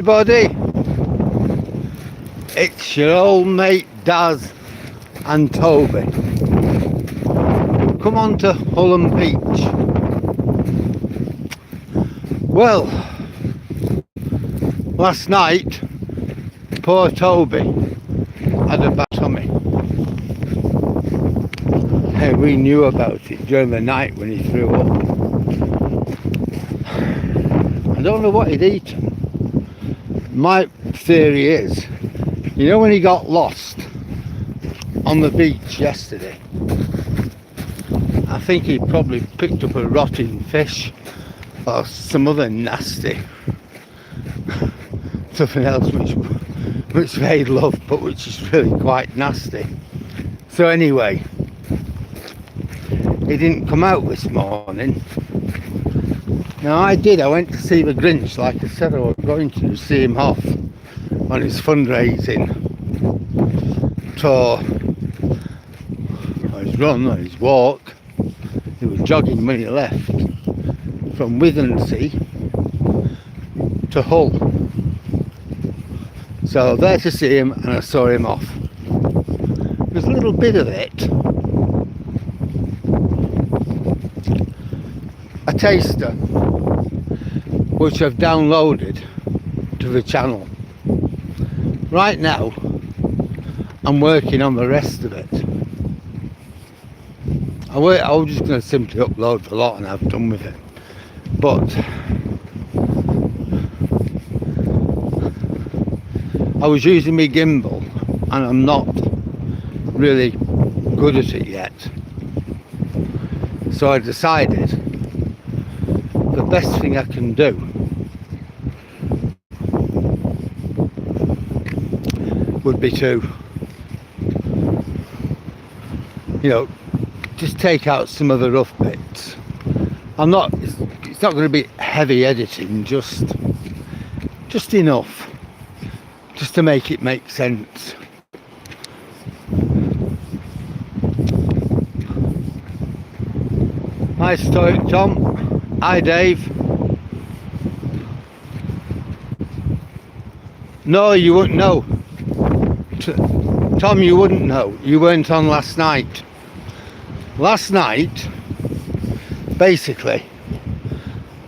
Everybody, it's your old mate Daz and Toby. Come on to Hollym Beach. Well, last night poor Toby had a bad tummy. Hey, we knew about it during the night when he threw up. I don't know what he'd eaten. My theory is, you know when he got lost on the beach yesterday, I think he probably picked up a rotting fish or some other nasty something else which they love but which is really quite nasty. So anyway, he didn't come out this morning. Now I went to see the Grinch, like I said I was going to see him off on his fundraising tour, on his run, on his walk. He was jogging when he left from Withernsea to Hull. So there to see him, and I saw him off. There's a little bit of it, a taster, which I've downloaded to the channel. Right now I'm working on the rest of it. I was just going to simply upload the lot and I've done with it, but I was using my gimbal and I'm not really good at it yet, so I decided the best thing I can do would be to, just take out some of the rough bits. It's not going to be heavy editing, just enough, just to make it make sense. Hi Stoic Tom. Hi Dave. No, you wouldn't know. Tom, you wouldn't know. You weren't on last night. Last night, basically,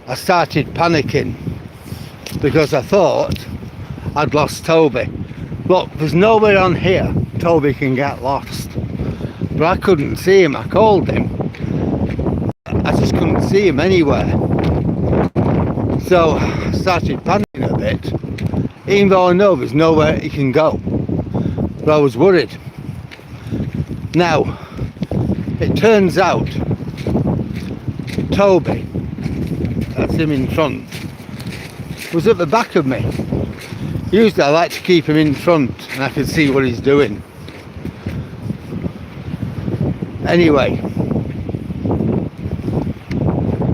I started panicking because I thought I'd lost Toby. Look, there's nowhere on here Toby can get lost. But I couldn't see him. I called him. I just couldn't see him anywhere. So I started panicking a bit, even though I know there's nowhere he can go. But I was worried. Now, it turns out Toby, that's him in front, was at the back of me. Usually I like to keep him in front and I can see what he's doing. Anyway,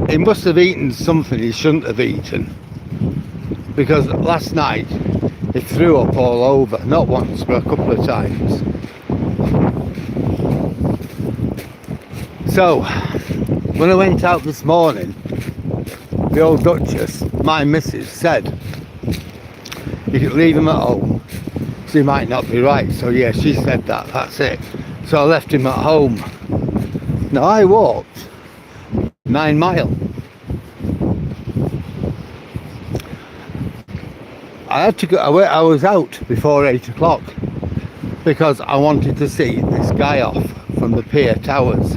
he must have eaten something he shouldn't have eaten, because last night he threw up all over, not once but a couple of times. So when I went out this morning, the old Duchess, my missus, said you could leave him at home, so he might not be right. So yeah, she said that's it. So I left him at home. Now I walked 9 miles. I had to go. I was out before 8 o'clock because I wanted to see this guy off from the pier towers.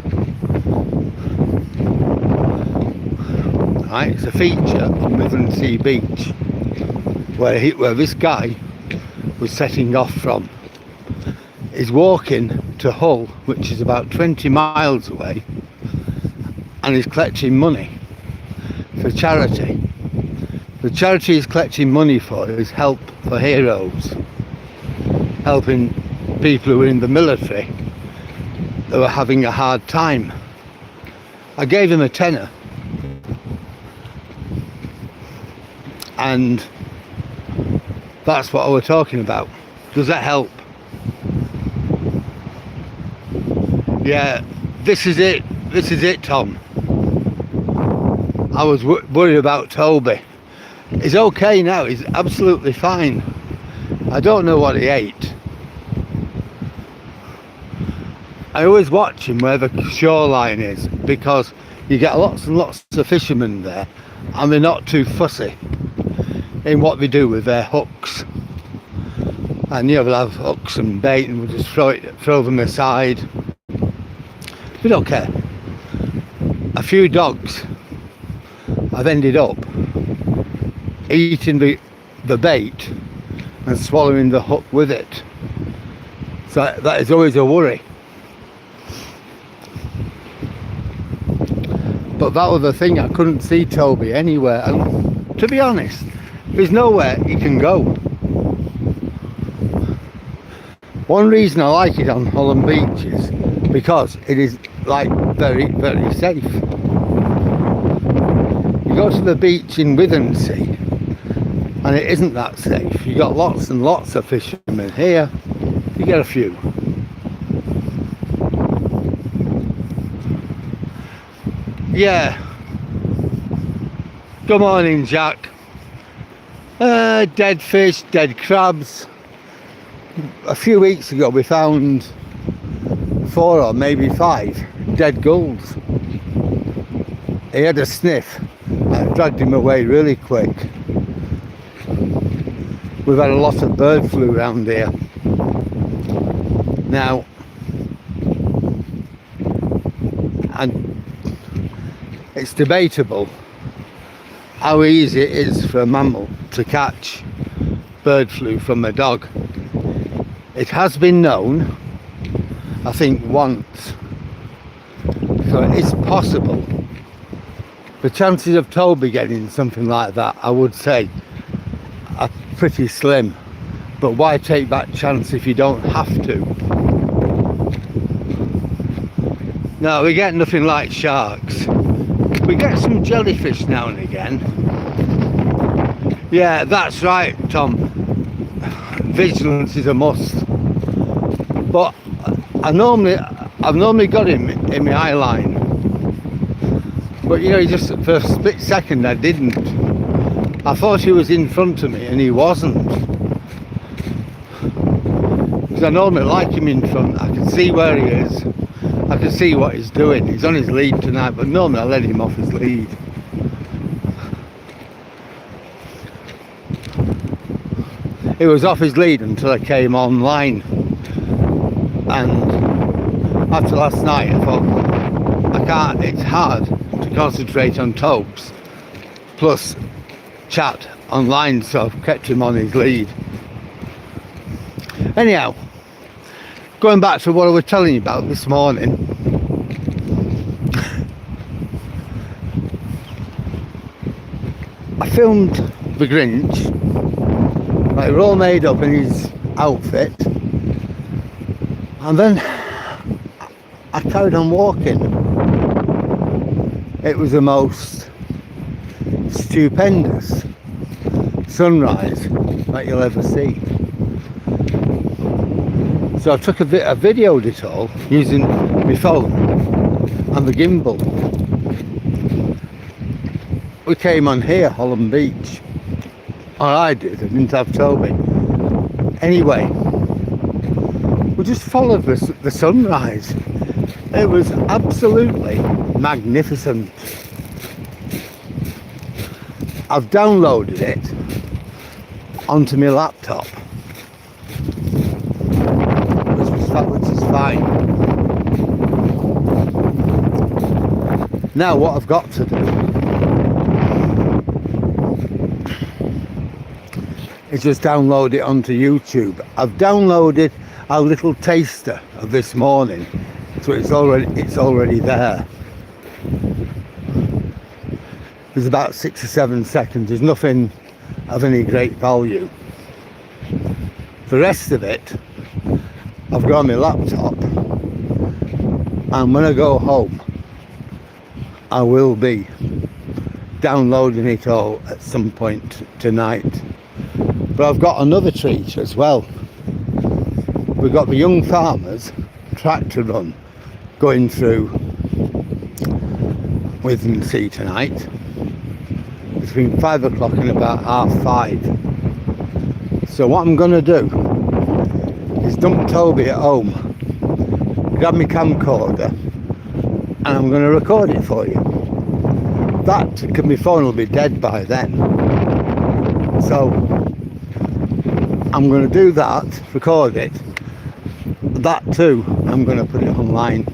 Right, it's a feature on Withernsea Beach where this guy was setting off from. He's walking to Hull, which is about 20 miles away, and he's collecting money for charity. The charity he's collecting money for is Help for Heroes, helping people who are in the military who are having a hard time. I gave him a tenner, and that's what I was talking about. Does that help? Yeah, this is it, Tom. I was worried about Toby. He's okay now, he's absolutely fine. I don't know what he ate. I always watch him where the shoreline is, because you get lots and lots of fishermen there, and they're not too fussy in what they do with their hooks. And they'll have hooks and bait and we'll just throw them aside. They don't care. A few dogs have ended up eating the bait and swallowing the hook with it. So that is always a worry. But that was the thing, I couldn't see Toby anywhere, and to be honest, there's nowhere he can go. One reason I like it on Hollym Beach is because it is like very, very safe. You go to the beach in Withernsea and it isn't that safe. You got lots and lots of fishermen. Here you get a few. Yeah. Good morning, Jack. Dead fish, dead crabs. A few weeks ago we found 4 or maybe 5 dead gulls. He had a sniff. I dragged him away really quick. We've had a lot of bird flu around here. Now, and it's debatable how easy it is for a mammal to catch bird flu from a dog. It has been known, I think once, so it is possible. The chances of Toby getting something like that, I would say, are pretty slim. But why take that chance if you don't have to? No, we get nothing like sharks. We get some jellyfish now and again. Yeah, that's right, Tom. Vigilance is a must. But I've normally got him in my eye line. But you know, just for a split second I didn't. I thought he was in front of me and he wasn't. Because I normally like him in front. I can see where he is. I can see what he's doing. He's on his lead tonight, but normally I let him off his lead. He was off his lead until I came online. And after last night I thought, I can't, it's hard to concentrate on Tobes plus chat online, so I've kept him on his lead. Anyhow, going back to what I was telling you about this morning. I filmed the Grinch, like, we're all made up in his outfit, and then I carried on walking. It was the most stupendous sunrise that you'll ever see. So I took a videoed it all using my phone and the gimbal. We came on here, Hollym Beach. Or I did, I didn't have Toby. Anyway, we just followed the sunrise. It was absolutely magnificent. I've downloaded it onto my laptop, which is fine. Now what I've got to do is just download it onto YouTube. I've downloaded a little taster of this morning, so it's already there. There's about 6 or 7 seconds. There's nothing of any great value. The rest of it I've got on my laptop, and when I go home I will be downloading it all at some point tonight. But I've got another treat as well. We've got the Young Farmers tractor run going through Withernsea tonight. between 5 o'clock and about 5:30. So what I'm going to do is dump Toby at home, grab my camcorder, and I'm going to record it for you. That, because my phone will be dead by then. So I'm going to do that, record it. That too, I'm going to put it online.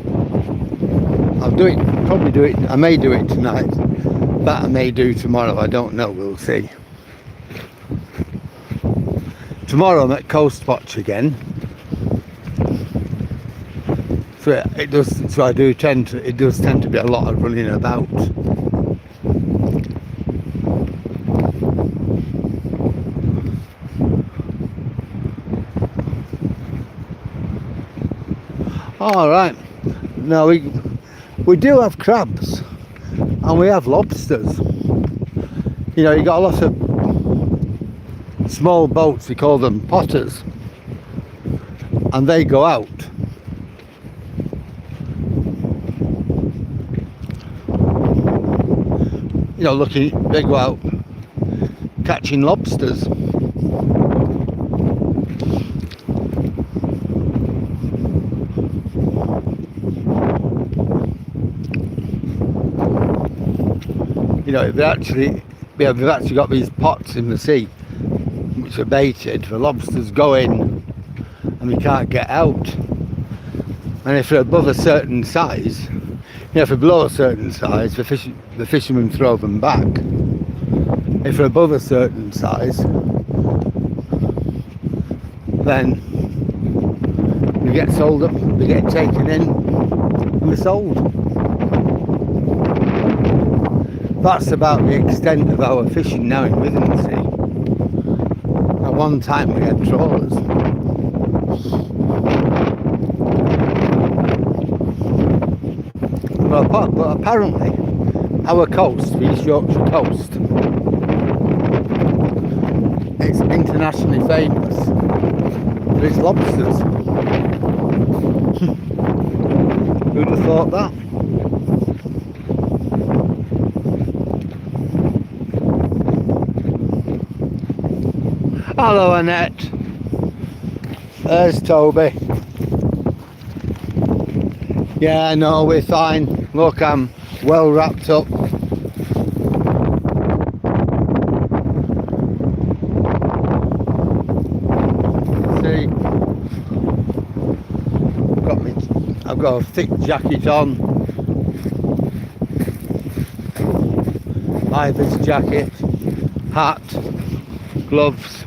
I'll do it, probably do it, I may do it tonight. That I may do tomorrow, I don't know, we'll see. Tomorrow I'm at Coast Watch again. So it does tend to be a lot of running about. All right. Now we do have crabs and we have lobsters. You know, you got a lot of small boats, we call them potters, and they go out. You know, they go out catching lobsters. You know, we've actually got these pots in the sea which are baited for lobsters go in and we can't get out. And if they're above a certain size, you know, if they're below a certain size, the fishermen throw them back. If they're above a certain size, then they get sold up, they get taken in and they're sold. That's about the extent of our fishing now in Withernsea. At one time we had trawlers. But apparently our coast, the East Yorkshire coast, it's internationally famous for its lobsters. Who'd have thought that? Hello Annette, there's Toby. Yeah, no, we're fine. Look, I'm well wrapped up. See, I've got a thick jacket on, high-vis jacket, hat, gloves.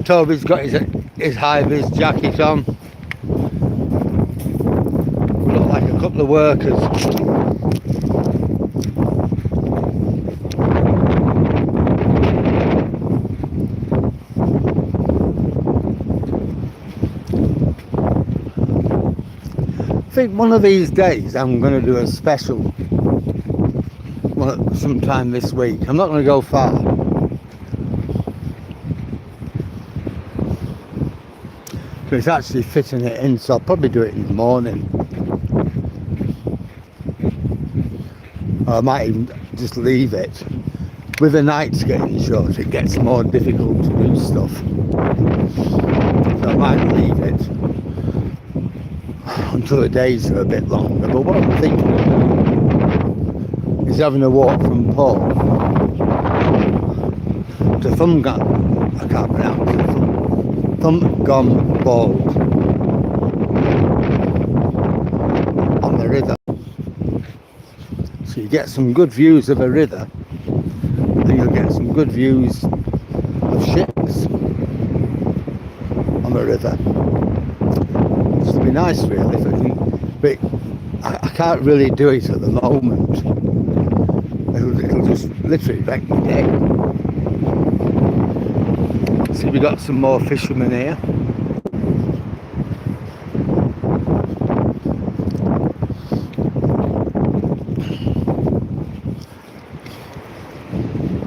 Toby's got his high-vis jacket on. We look like a couple of workers. I think one of these days I'm going to do a special sometime this week. I'm not going to go far. But it's actually fitting it in, so I'll probably do it in the morning. Or I might even just leave it. With the nights getting short, it gets more difficult to do stuff. So I might leave it until the days are a bit longer. But what I'm thinking of is having a walk from Paul to Thumgum. I can't pronounce it. Thumgum Bald on the river. So you get some good views of a river, and you'll get some good views of ships on the river. Which would be nice really, but I can't really do it at the moment. It'll just literally wreck my day. See, we got some more fishermen here.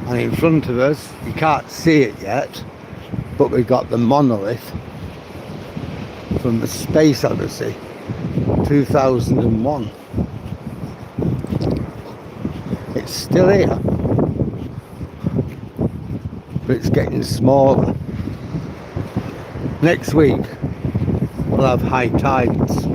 And in front of us, you can't see it yet, but we've got the monolith from the Space Odyssey 2001. it's still here, but it's getting smaller. Next week we'll have high tides.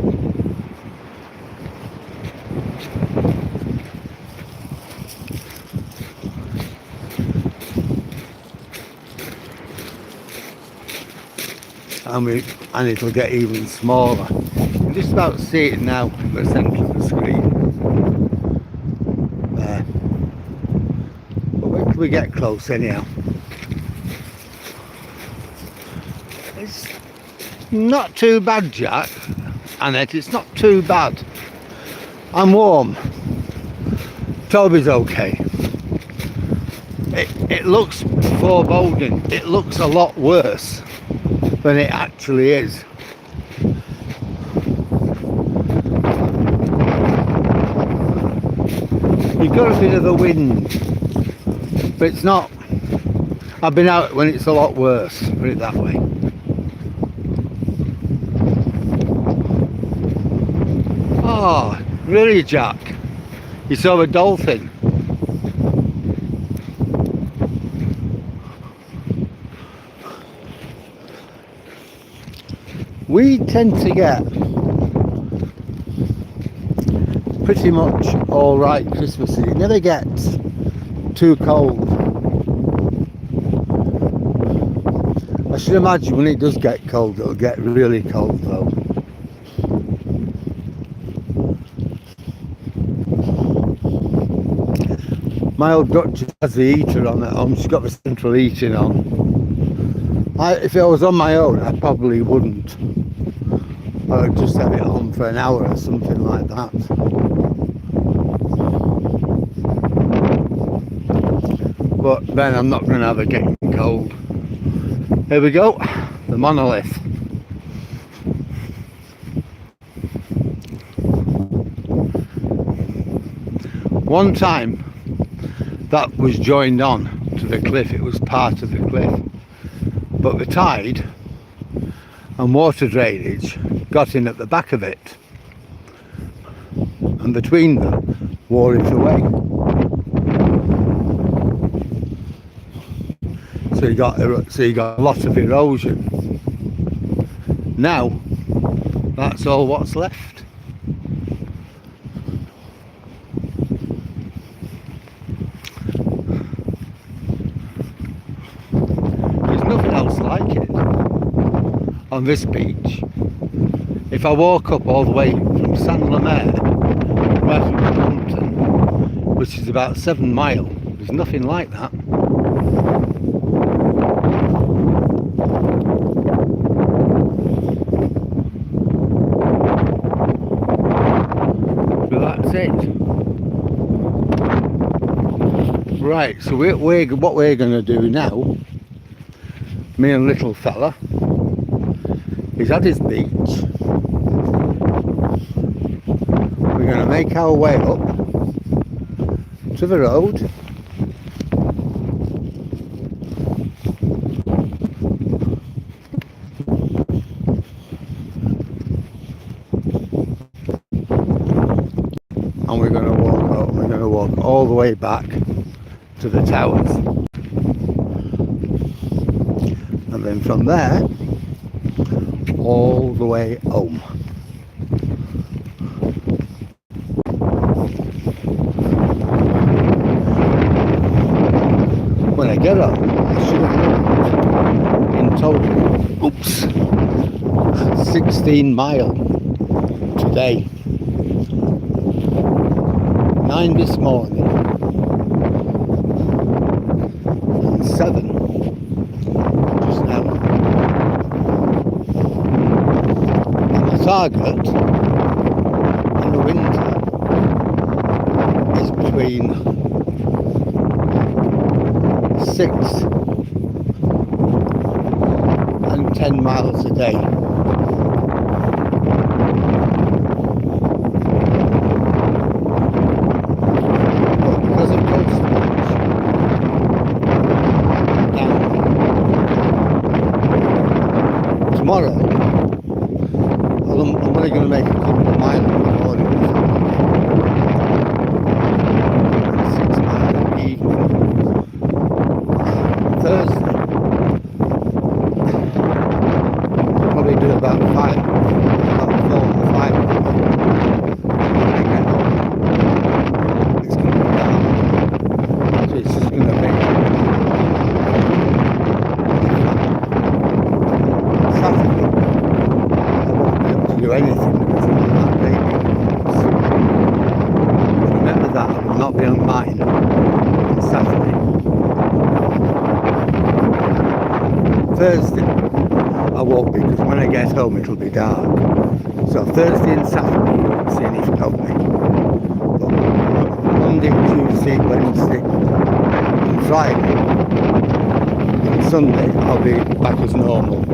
And it'll get even smaller. You can just about see it now in the centre of the screen. There. But wait till we get close anyhow. It's not too bad, Jack. Annette, it's not too bad. I'm warm. Toby's okay. It looks foreboding. It looks a lot worse than it actually is. You've got a bit of a wind, but it's not. I've been out when it's a lot worse, put it that way. Oh, really, Jack? You saw a dolphin? We tend to get pretty much all right Christmas. It never gets too cold. I should imagine when it does get cold, it'll get really cold though. My old Dutch has the heater on at home. She's got the central heating on. If I was on my own, I probably wouldn't. I would just have it on for an hour or something like that. But then I'm not going to have it getting cold. Here we go, the monolith. One time that was joined on to the cliff, it was part of the cliff. But the tide and water drainage got in at the back of it, and between them wore it away. So you got a lot of erosion. Now that's all what's left. Nothing else like it on this beach. If I walk up all the way from San Lomé right from the mountain, which is about 7 miles, there's nothing like that. But that's it. Right, so what we're going to do now, me and little fella, he's at his beach. We're going to make our way up to the road. And we're going to walk out. We're going to walk all the way back to the towers. And then from there, all the way home. When I get home, I should have in total, 16 miles today. 9 this morning, and 7 just now. And the target in the winter is between 6 and 10 miles a day. Tomorrow, I'm only going to make a couple of miles in the morning. 6 miles. Thursday, probably do about 4 or 5 o'clock. When I get home, it's going to be dark. So it's just going to be Saturday. I won't be able to do anything because I'm on that baby. Remember that, I will not be on mine on Saturday. Thursday, I won't be because when I get home it'll be dark. So Thursday and Saturday you won't see anything of me. But Monday, Tuesday, Wednesday and Friday and Sunday I'll be back as normal.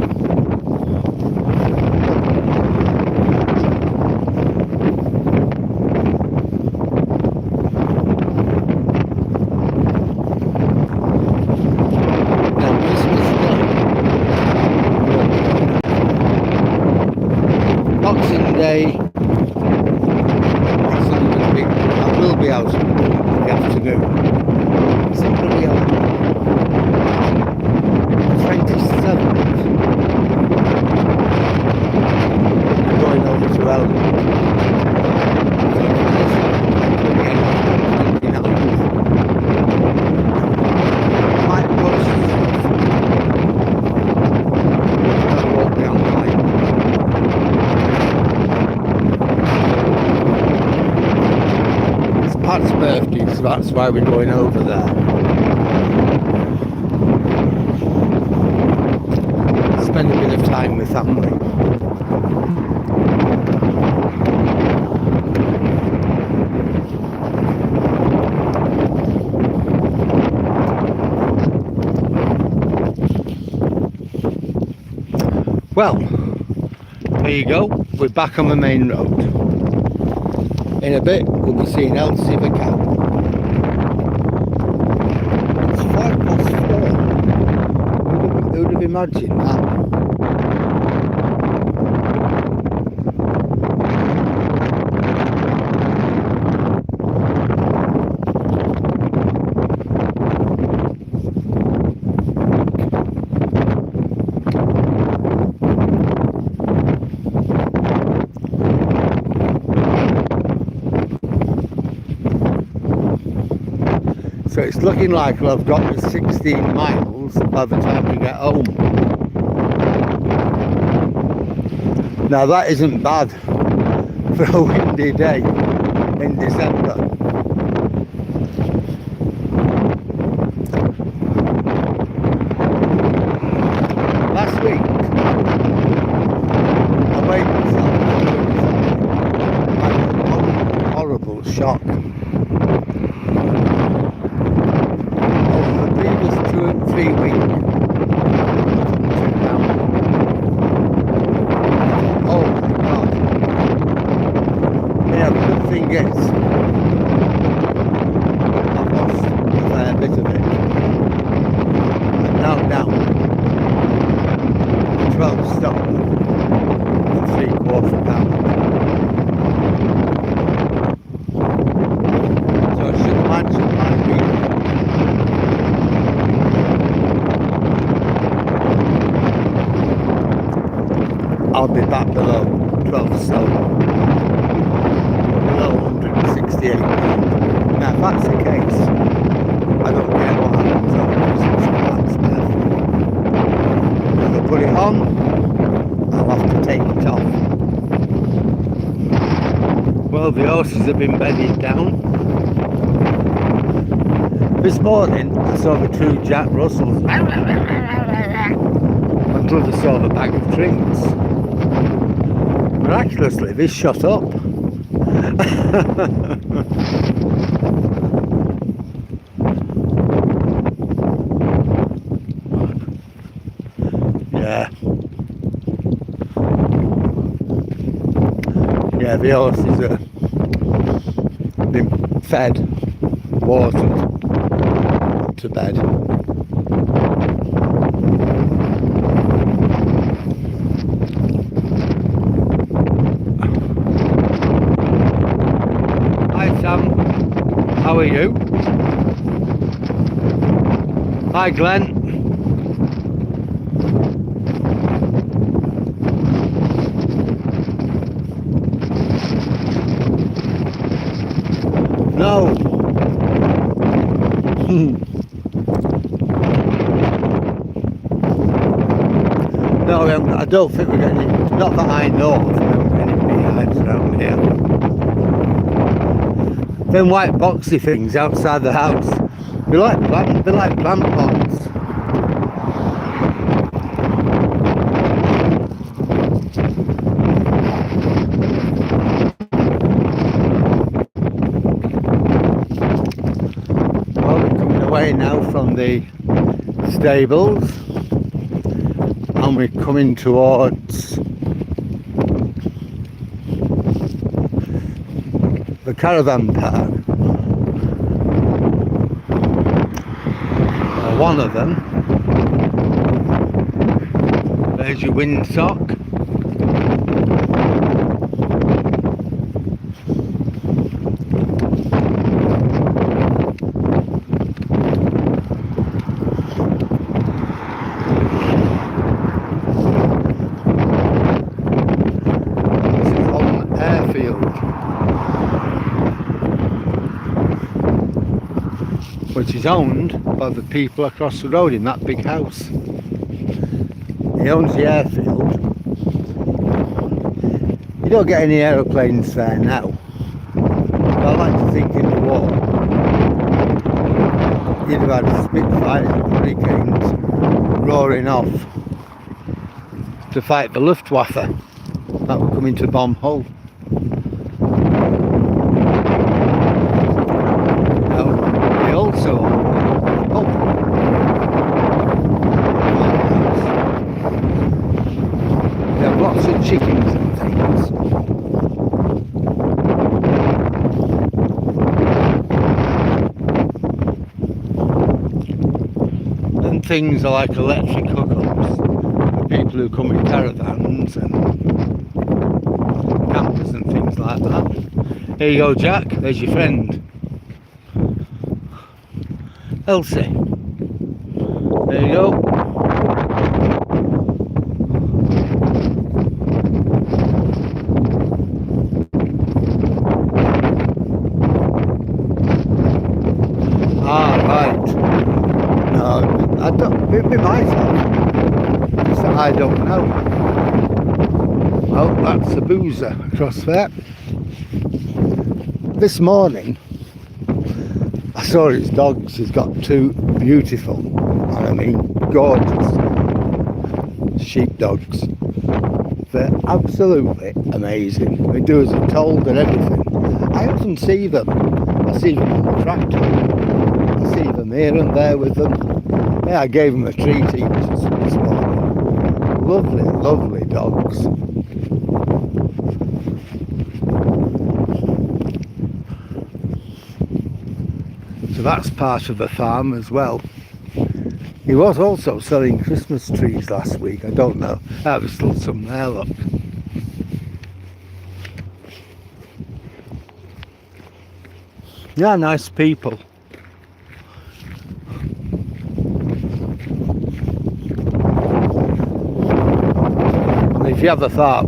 Boxing Day, I will be out in the afternoon. It's not going to be on the 27th. I'm going over to Hollym. Pat's birthday, so that's why we're going over there. Spend a bit of time with family. Well, there you go, we're back on the main road. In a bit, we'll be seeing Elsie the cow. It's 4:05. Who'd have imagined that? So it's looking like I've got the 16 miles by the time we get home. Now that isn't bad for a windy day in December. Last week, I weighed myself. I had a horrible shock. Over the previous 2 and 3 weeks, oh my God. Yeah, the good thing is, I've lost a fair bit of it. I'm now down 12 stone and 3/4 pound. So I should imagine my week. I'll be back below 12 stone, below 168 pounds. Now if that's the case, I don't care what happens over Christmas and that's perfect. If I put it on, I'll have to take it off. Well, the horses have been bedded down. This morning I saw the 2 Jack Russells. My brother saw the bag of treats. Miraculously, this shut up. Yeah, the horses have been fed, watered, put to bed. How are you? Hi Glenn. No. No, I don't think we're getting it. Not that I know of. We don't get any beehives around here. Them white boxy things outside the house. They're like plant pots. Well, we're coming away now from the stables. And we're coming towards the caravan park. One of them. There's your windsock. Which is owned by the people across the road in that big house. He owns the airfield. You don't get any aeroplanes there now. But I like to think in the war you'd have had Spitfires and Hurricanes roaring off to fight the Luftwaffe that were coming to bomb Hull. Also, they have lots of chickens and things. And things are like electric hookups for people who come in caravans and campers and things like that. Here you go, Jack, there's your friend. Elsie. There you go. Ah, right. No, I don't, it be myself. Just that I don't know. Well, that's a boozer across there. This morning, I saw his dogs. He's got two beautiful, and I mean gorgeous sheepdogs. They're absolutely amazing. They do as they're told and everything. I often see them. I see them on the tractor. I see them here and there with them. Yeah, I gave them a treat each this morning. Lovely, lovely dogs. So that's part of the farm as well. He was also selling Christmas trees last week. I don't know. There's still some there, look. Yeah, nice people. And if you have a thought,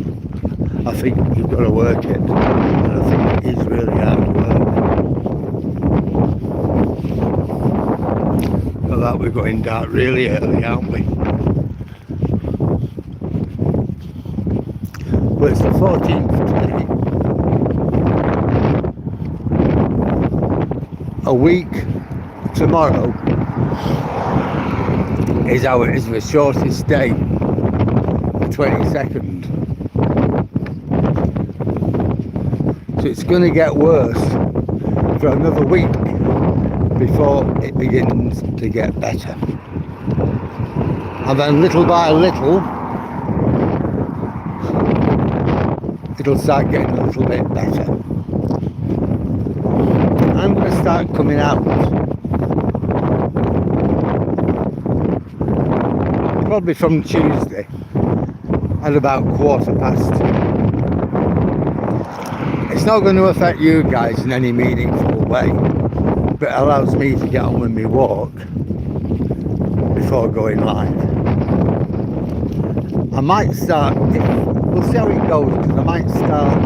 I think you've got to work it. And I think it is really hard work. That we're going dark really early, aren't we? But it's the 14th today. A week tomorrow is the shortest day, the 22nd. So it's going to get worse for another week before it begins to get better. And then little by little, it'll start getting a little bit better. I'm going to start coming out probably from Tuesday at about 2:15. It's not going to affect you guys in any meaningful way, but it allows me to get on with my walk before going live. I might start, we'll see how it goes, because I might start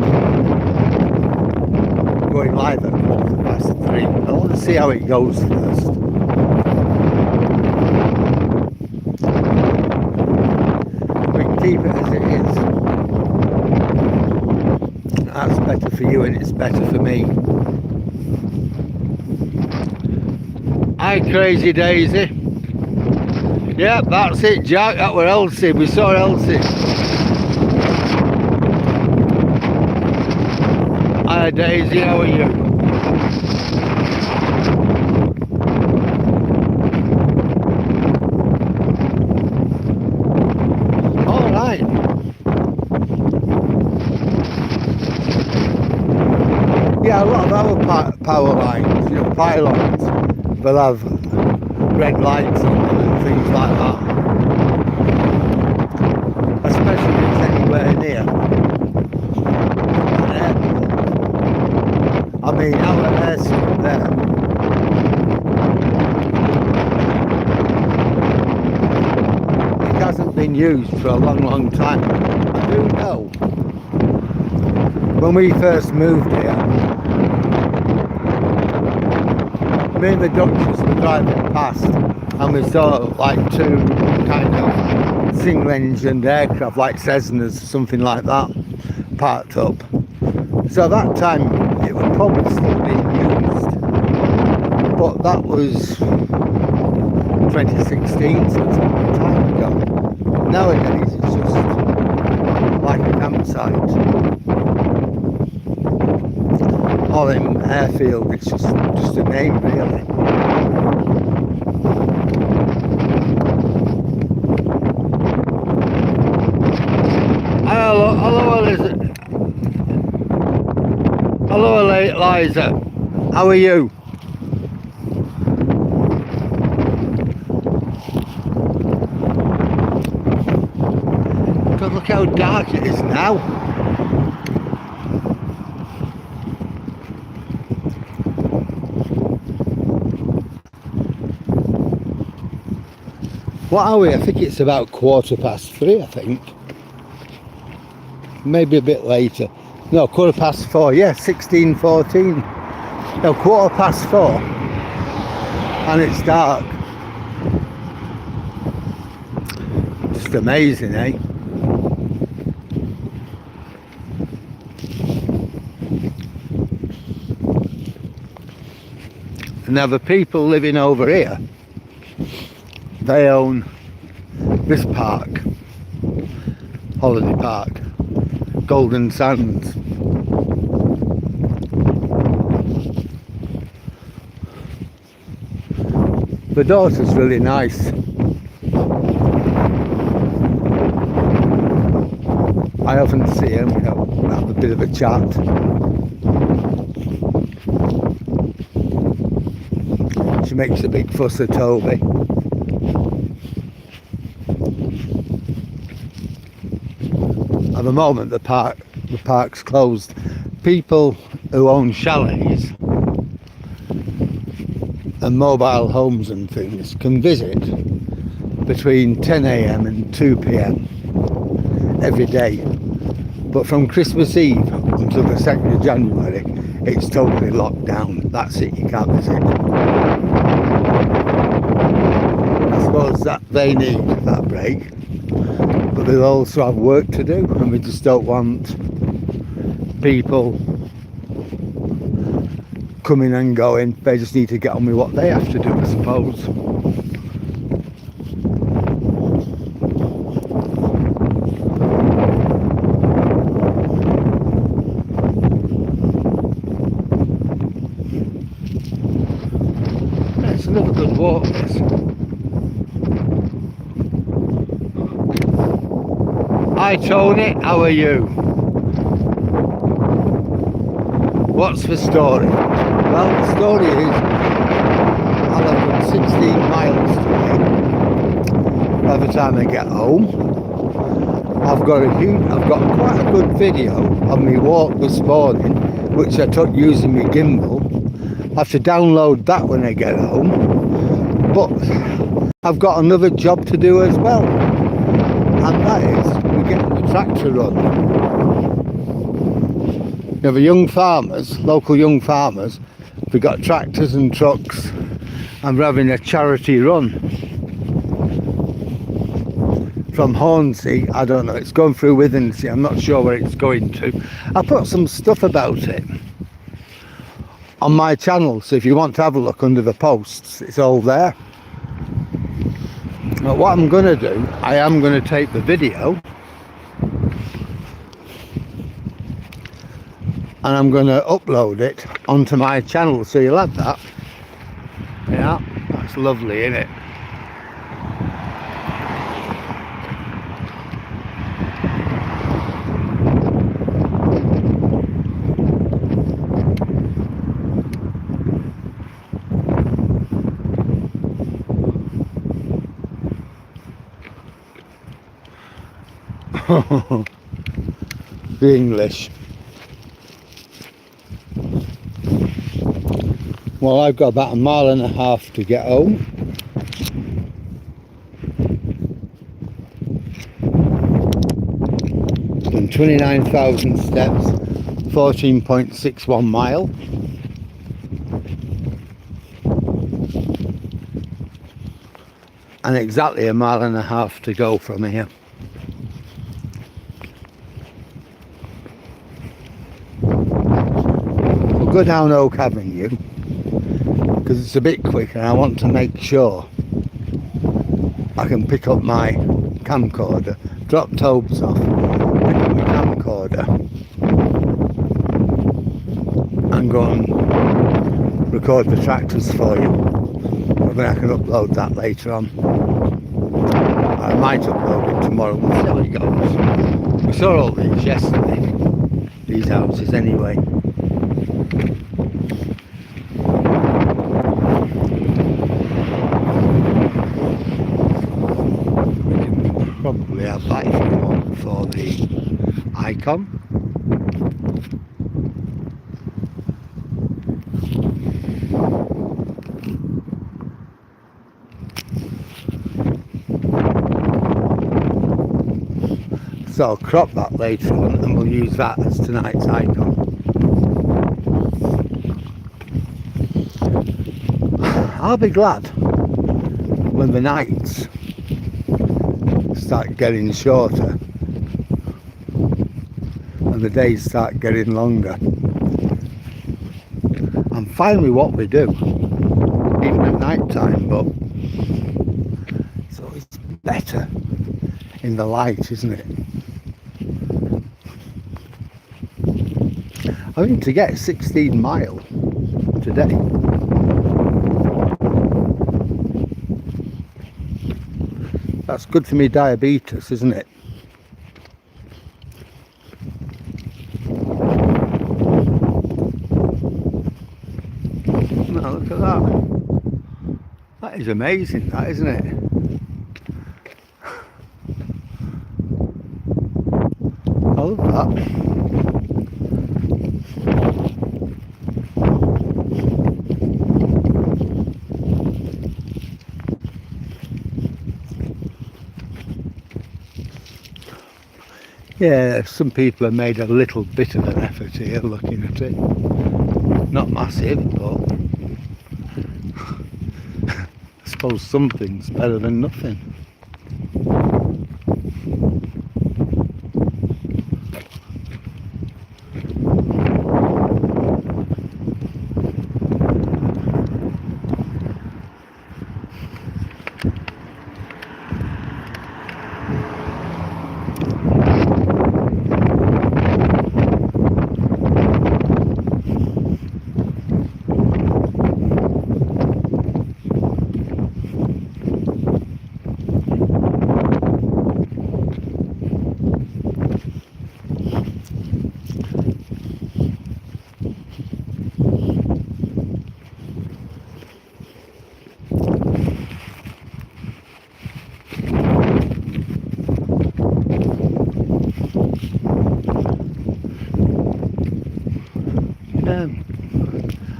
going live at 3:15. I want to see how it goes first. We can keep it as it is. That's better for you and it's better for me. Hi, Crazy Daisy. Yep, that's it, Jack. That were Elsie. We saw Elsie. Hi, Daisy. How are you? All right. Yeah, a lot of our power lines, you know, pylons, will have red lights on them and things like that. Especially if it's anywhere near an airport. I mean, our airstrip there. It hasn't been used for a long, long time. I do know. When we first moved here, me and the Duchess were driving past and we saw like two kind of single engined aircraft like Cessnas, something like that, parked up. So at that time it was probably still being used, but that was 2016, so it's a long time ago. Nowadays it's just like a campsite. Hollym airfield, it's just a name really. Hello Elizabeth. Hello Eliza. How are you? God, look how dark it is now. What are we? I think it's about 3:15, I think. Maybe a bit later. No, 4:15, yeah, 16:14. No, 4:15. And it's dark. Just amazing, eh? Now the people living over here, they own this park, holiday park, Golden Sands. The daughter's really nice. I often see him, you know, have a bit of a chat. She makes a big fuss of Toby. At the moment the park's closed. People who own chalets and mobile homes and things can visit between 10 AM and 2 PM every day. But from Christmas Eve until the 2nd of January, it's totally locked down. That's it, you can't visit. I suppose that they need that break, but they also have work to do, and we just don't want people coming and going. They just need to get on with what they have to do, I suppose. It's another good walk, this. Hi Tony, how are you? What's the story? Well, the story is I'll have done 16 miles today. By the time I get home, I've got quite a good video of me walk this morning, which I took using my gimbal. I have to download that when I get home, but I've got another job to do as well, and that is we're getting the tractor run. You know, the young farmers, local young farmers, they've got tractors and trucks, and we're having a charity run from Hornsey. I don't know, it's going through Withernsea, I'm not sure where it's going to. I put some stuff about it on my channel, so if you want to have a look under the posts, it's all there. But what I'm going to do, I am going to take the video and I'm going to upload it onto my channel, so you'll have that. Yeah, that's lovely, isn't it? The English. Well, I've got about 1.5 miles to get home. Done 29,000 steps, 14.61 mile. And exactly 1.5 miles to go from here. We'll go down Oak Avenue because it's a bit quicker, and I want to make sure I can pick up my camcorder, drop tobes off, pick up my camcorder and go and record the tractors for you. Then I can upload that later on. I might upload it tomorrow, we'll see how it goes. We saw all these yesterday, these houses anyway. Probably have that if you want for the icon. So I'll crop that later on and we'll use that as tonight's icon. I'll be glad when the nights start getting shorter and the days start getting longer. I'm fine with what we do, even at night time, but it's always better in the light, isn't it? I mean, to get 16 mile today, that's good for me diabetes, isn't it? Now look at that. That is amazing, that, isn't it? I love that. Yeah, some people have made a little bit of an effort here looking at it. Not massive, but I suppose something's better than nothing.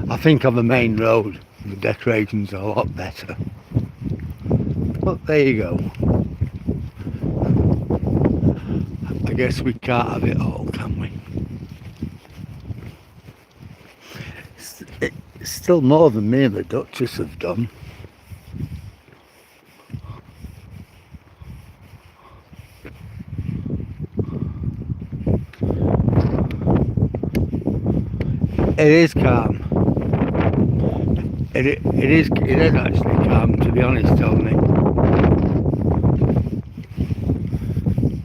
I think on the main road the decorations are a lot better, but there you go. I guess we can't have it all, can we? Still more than me and the Duchess have done. It is calm. It is actually calm, to be honest, Tony.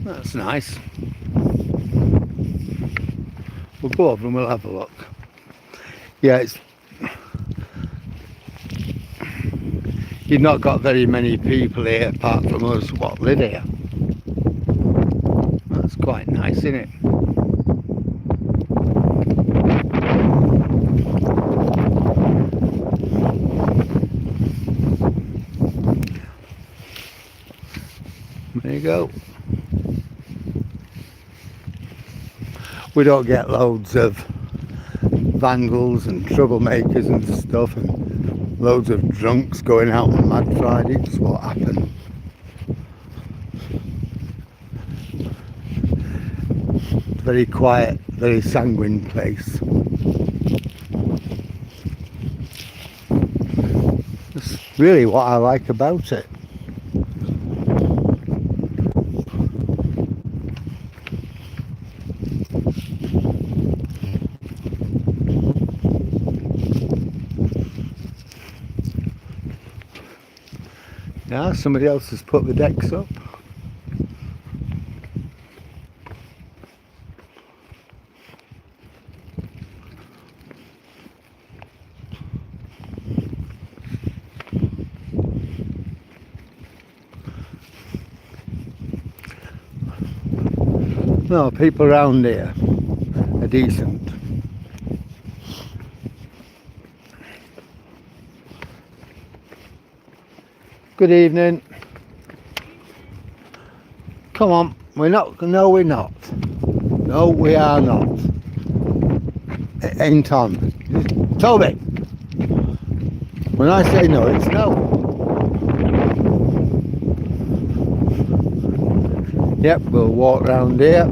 That's nice. We'll go over and we'll have a look. Yeah, you've not got very many people here apart from us what live here. That's quite nice, isn't it? There you go. We don't get loads of vandals and troublemakers and stuff, and loads of drunks going out on Mad Friday. It's what happened. Very quiet, very sanguine place. That's really what I like about it. Yeah, somebody else has put the decks up. No, people around here are decent. Good evening. Come on, we're not. No, we're not. No, we are not. It ain't on. Toby, when I say no, it's no. Yep, we'll walk round here.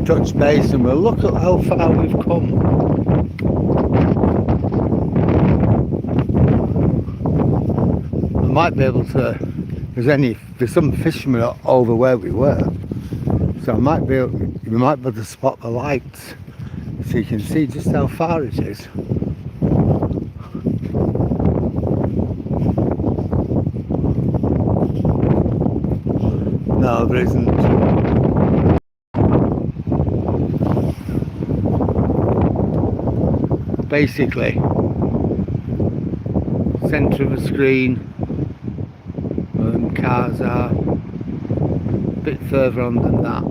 Touch base and we'll look at how far we've come. I might be able to, there's some fishermen over where we were, so we might be able to spot the lights so you can see just how far it is. No, there isn't. Basically, centre of the screen where them cars are, a bit further on than that.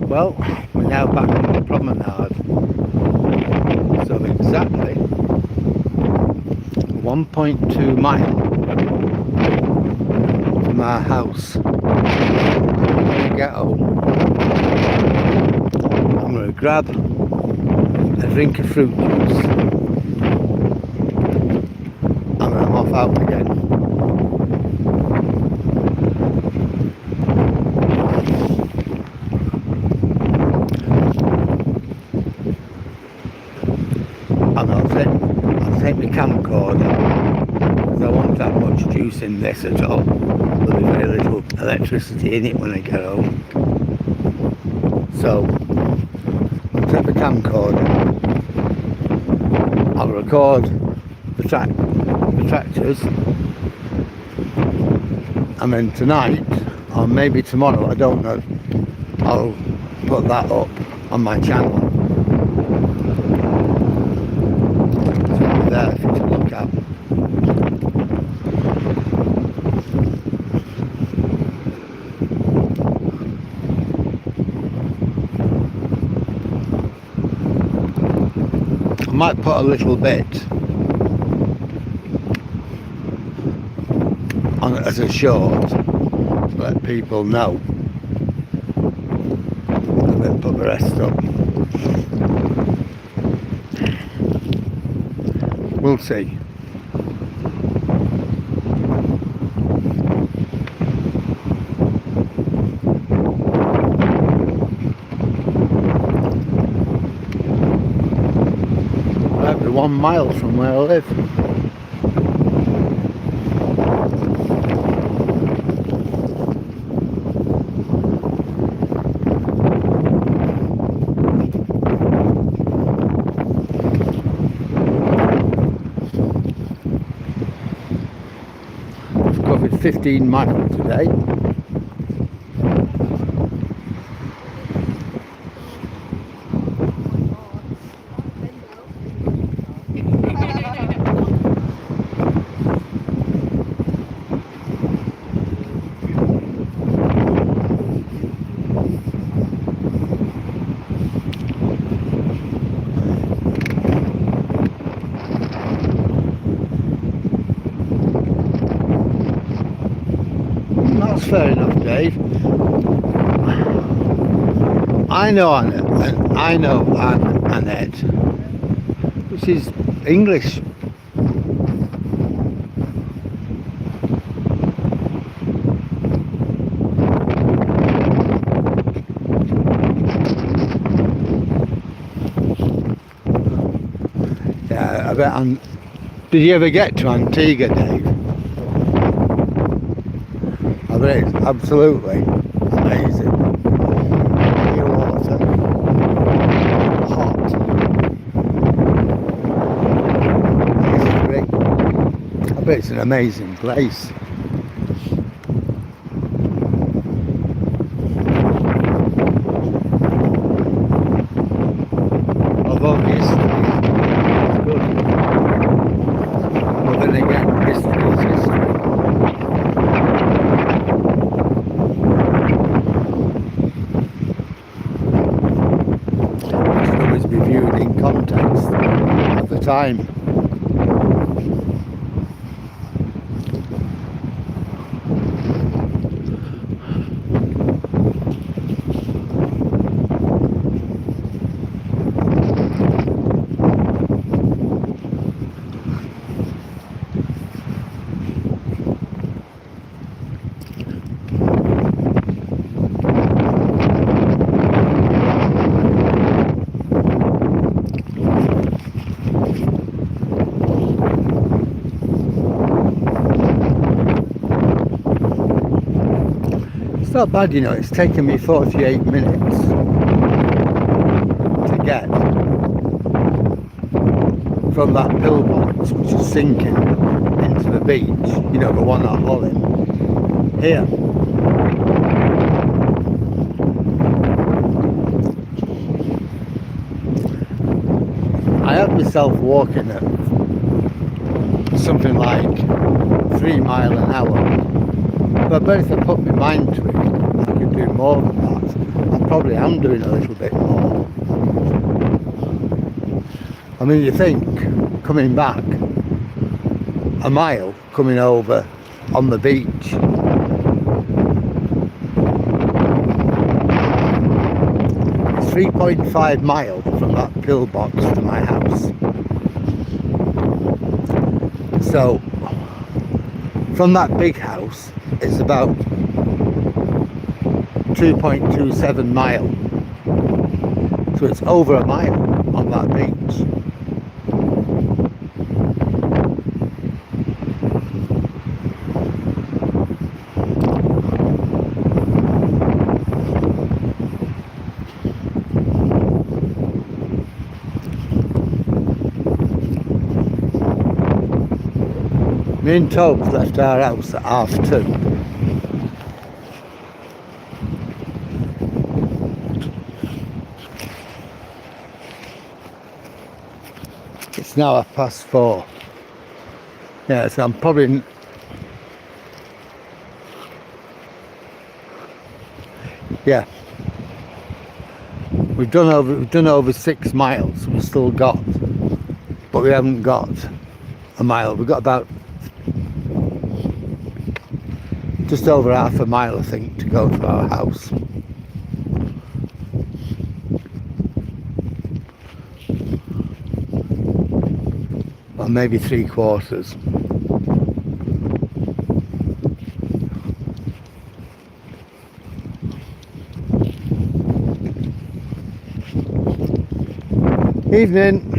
Well, we're now back on the promenade, so exactly 1.2 miles from our house. When we get home, I'm going to grab a drink of fruit juice and then I'm off out again. And I'll take my camcorder because I won't have much juice in this at all. There'll be very little electricity in it when I get home. So I'll take the camcorder, I'll record the tractors, and then tonight or maybe tomorrow, I don't know, I'll put that up on my channel. There for you to look at. I might put a little bit on it as a short to let people know, and then put the rest up. We'll see. Might be 1 mile from where I live. I've covered 15 miles today. That's fair enough, Dave. I know Annette, which is English. Yeah, I bet. Did you ever get to Antigua, Dave? I bet it's absolutely amazing. Clear water, hot, history. I bet it's an amazing place. Although the history is good, but then again, history is history. Viewed in context at the time. It's not bad, you know. It's taken me 48 minutes to get from that pillbox, which is sinking into the beach, you know, the one at Hollym, here. I had myself walking at something like 3 miles an hour, but I bet if I put my mind to it, I could do more than that. I probably am doing a little bit more. I mean, you think, coming back a mile, coming over on the beach, it's 3.5 miles from that pillbox to my house. So, from that big house, it's about 2.27 miles. So it's over a mile on that beach. Me and Tobes left our house at 2:30. It's now 4:30. Yeah, so I'm probably... Yeah. We've done over 6 miles. We've still got, but we haven't got a mile. We've got about just over half a mile, I think, to go to our house. or maybe 3/4. Evening.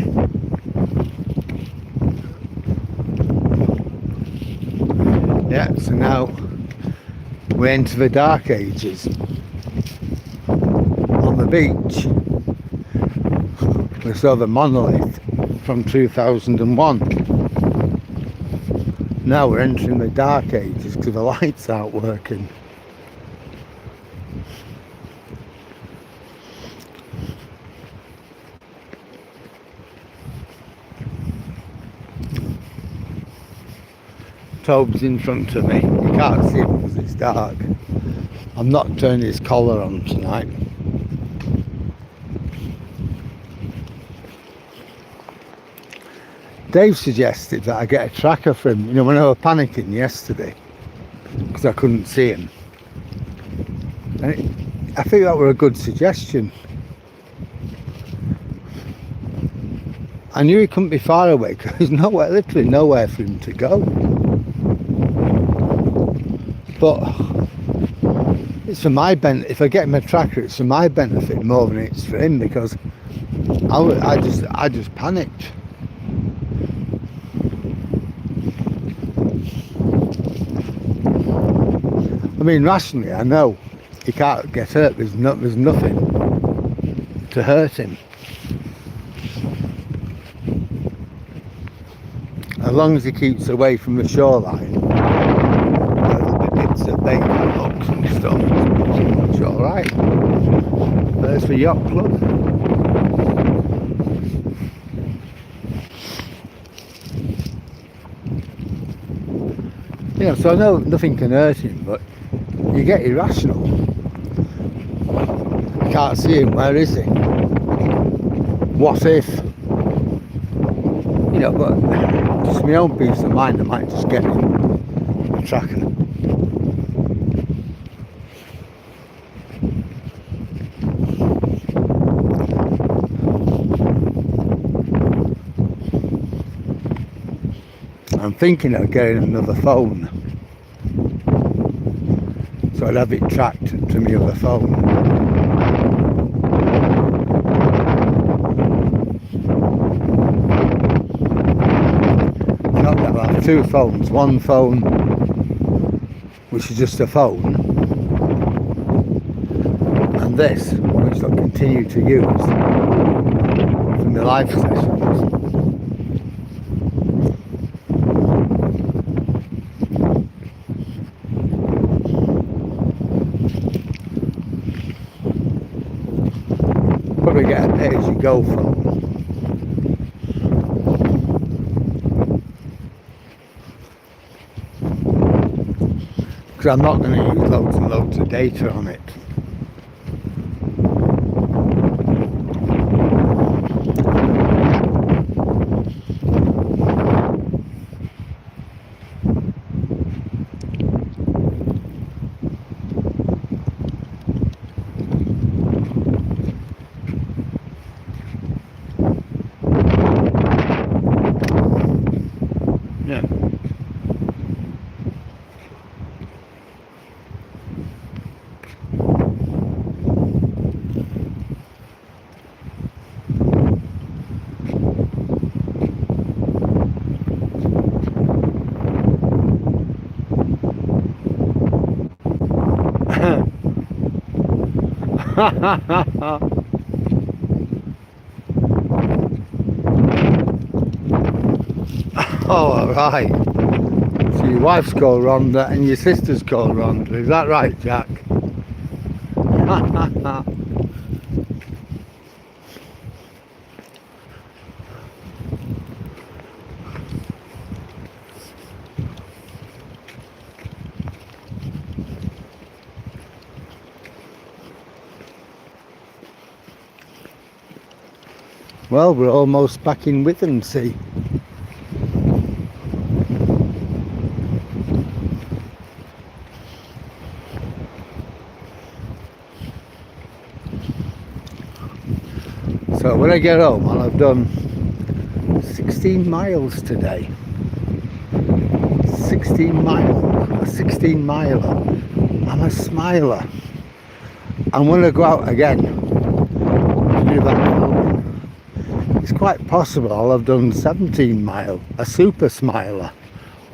Yeah, so now we enter the dark ages. On the beach we saw the monolith from 2001. Now we're entering the dark ages because the lights aren't working. Tobe's in front of me. You can't see him because it's dark. I'm not turning his collar on tonight. Dave suggested that I get a tracker for him, you know, when I was panicking yesterday because I couldn't see him. And I think that were a good suggestion. I knew he couldn't be far away because there's nowhere, literally nowhere for him to go. But it's for my benefit. If I get him a tracker, it's for my benefit more than it's for him, because I just panicked. I mean, rationally, I know he can't get hurt. There's nothing to hurt him. As long as he keeps away from the shoreline, the bits of bait and hooks and stuff, it's alright. There's the yacht club. Yeah, so I know nothing can hurt him, but you get irrational. I can't see him, where is he? What if? You know, but just my own peace of mind, I might just get him a tracker. I'm thinking of getting another phone, so I'd have it tracked to my other phone. Not that I have two phones. One phone which is just a phone, and this which I'll continue to use for my live sessions. Probably get a pay-as-you-go phone. Because I'm not going to use loads and loads of data on it. Yeah. Oh, all right. So your wife's called Rhonda and your sister's called Rhonda. Is that right, Jack? Well, we're almost back in Withernsea. So when I get home, I'll have done 16 miles today. 16 miler. I'm a smiler. And when I go out again to do that filming, it's quite possible I've done 17 mile, a super smiler.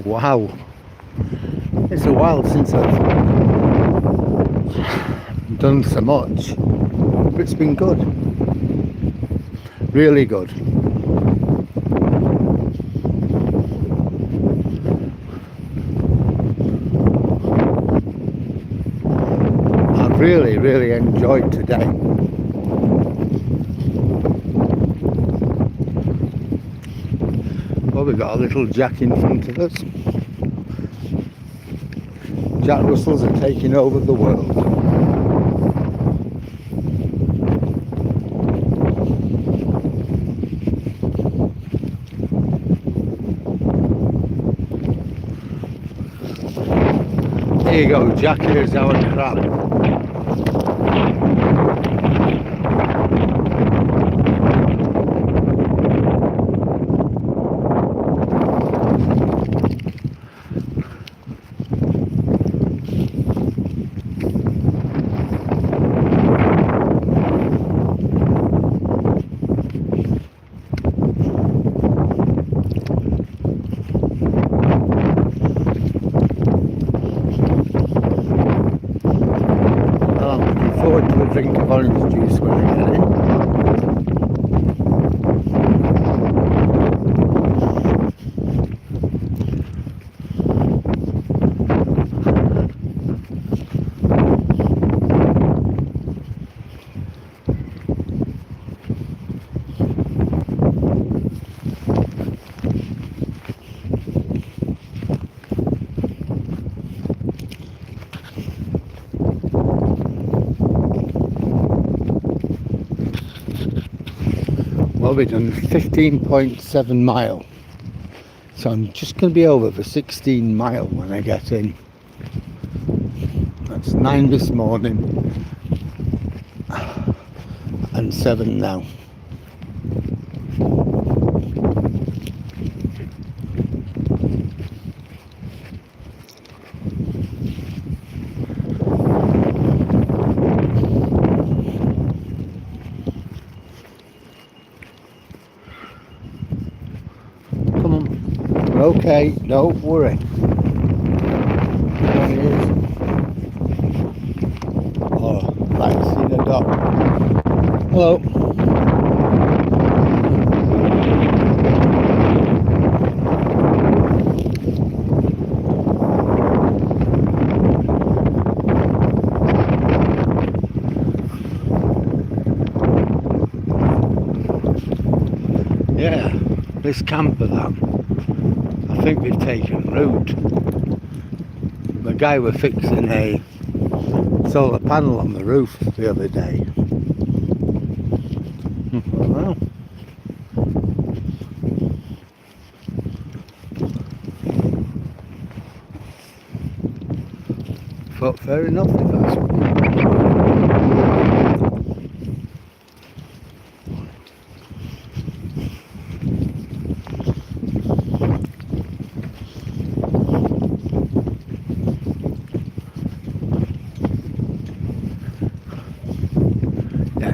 Wow. It's a while since I've done so much, but it's been good. Really good. I've really enjoyed today. Well, we've got a little Jack in front of us. Jack Russells are taking over the world. Here you go, Jack, here's our crab. Forward to a drink of orange juice when I get in. Well, we've done 15.7 mile, so I'm just going to be over the 16 mile when I get in. That's 9 this morning and 7 now. Okay, don't worry. There he is. Oh, right, see the dog. Hello. Yeah, this camper that. I think they've taken root. The guy was fixing a solar panel on the roof the other day. Well, thought fair enough if that's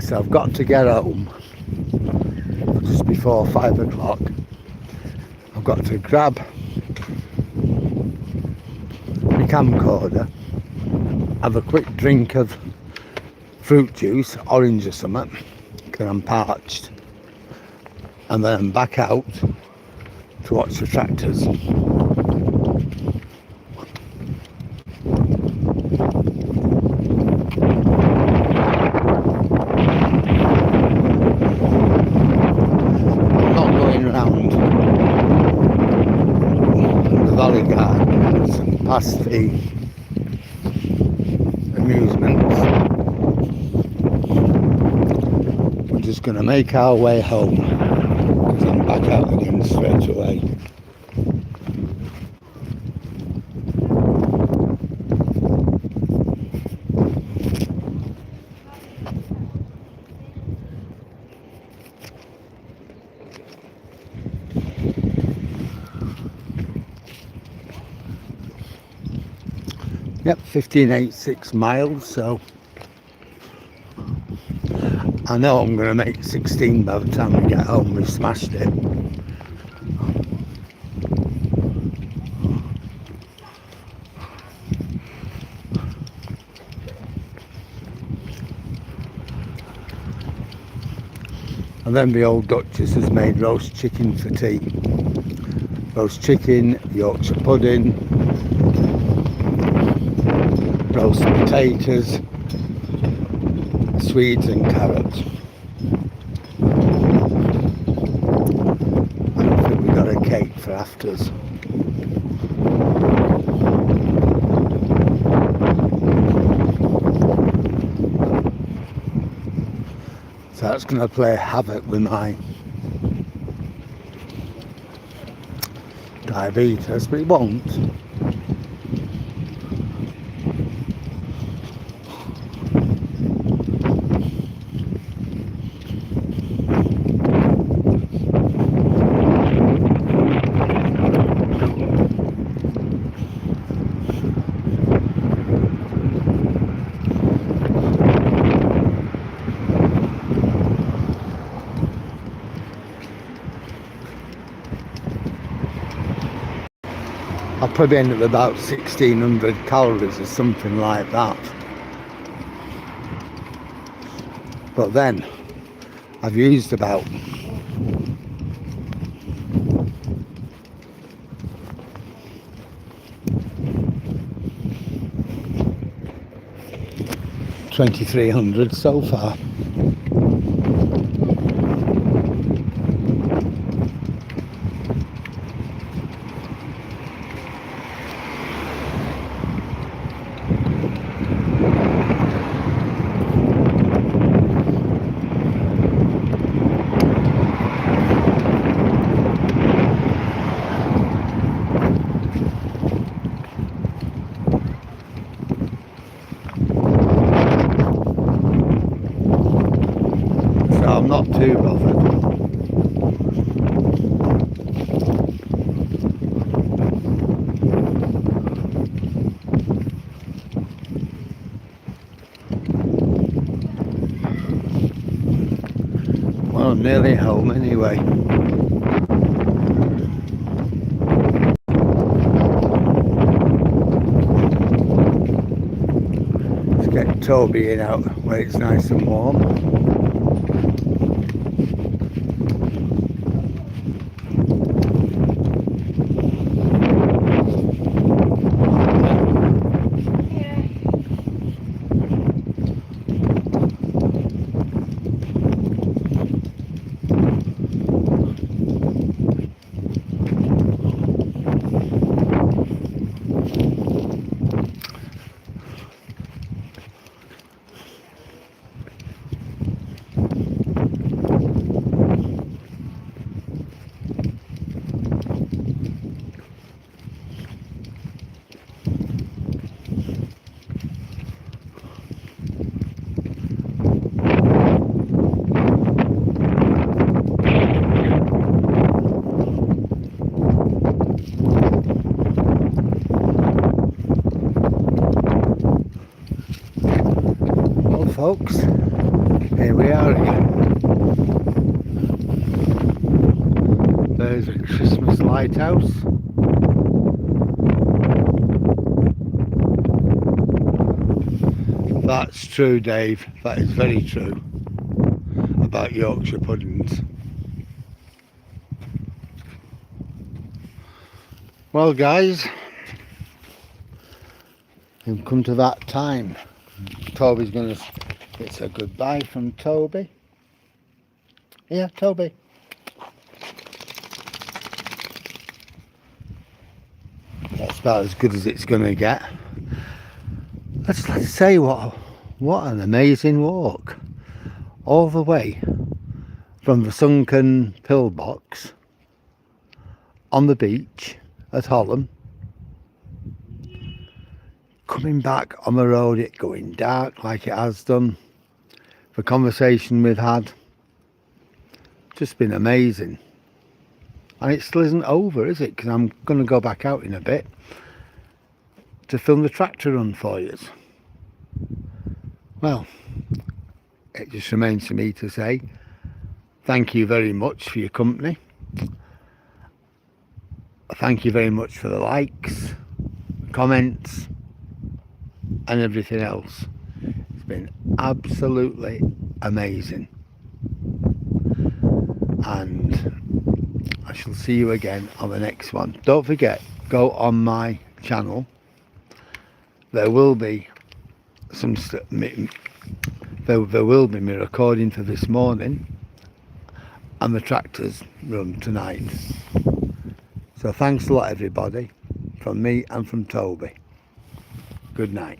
So I've got to get home just before 5 o'clock. I've got to grab my camcorder, have a quick drink of fruit juice, orange or something, because I'm parched, and then I'm back out to watch the tractors. Past the amusements. We're just going to make our way home because I'm back out again straight away. Yep, 15.86 miles, so I know I'm going to make 16 by the time we get home. We've smashed it. And then the old Duchess has made roast chicken for tea. Roast chicken, Yorkshire pudding, roast potatoes, Swedes and carrots. And I think we got a cake for afters. So that's going to play havoc with my diabetes, but it won't. I'll probably end up with about 1600 calories or something like that. But then I've used about 2300 so far. I'm not too bothered. Well, I'm nearly home anyway. Let's get Toby in out where it's nice and warm. Folks, here we are again. There's a Christmas lighthouse. That's true, Dave. That is very true about Yorkshire puddings. Well, guys, we've come to that time. Toby's gonna, it's a goodbye from Toby. Yeah, Toby. That's about as good as it's gonna get. Let's say what an amazing walk. All the way from the sunken pillbox on the beach at Hollym, coming back on the road, it going dark like it has done. The conversation we've had, just been amazing. And it still isn't over, is it? Because I'm going to go back out in a bit. to film the tractor run for you. Well, it just remains for me to say thank you very much for your company. Thank you very much for the likes, comments and everything else. It's been absolutely amazing. And I shall see you again on the next one. Don't forget, go on my channel. There will be some there will be me recording for this morning and the tractors run tonight. So thanks a lot everybody, from me and from Toby. Good night.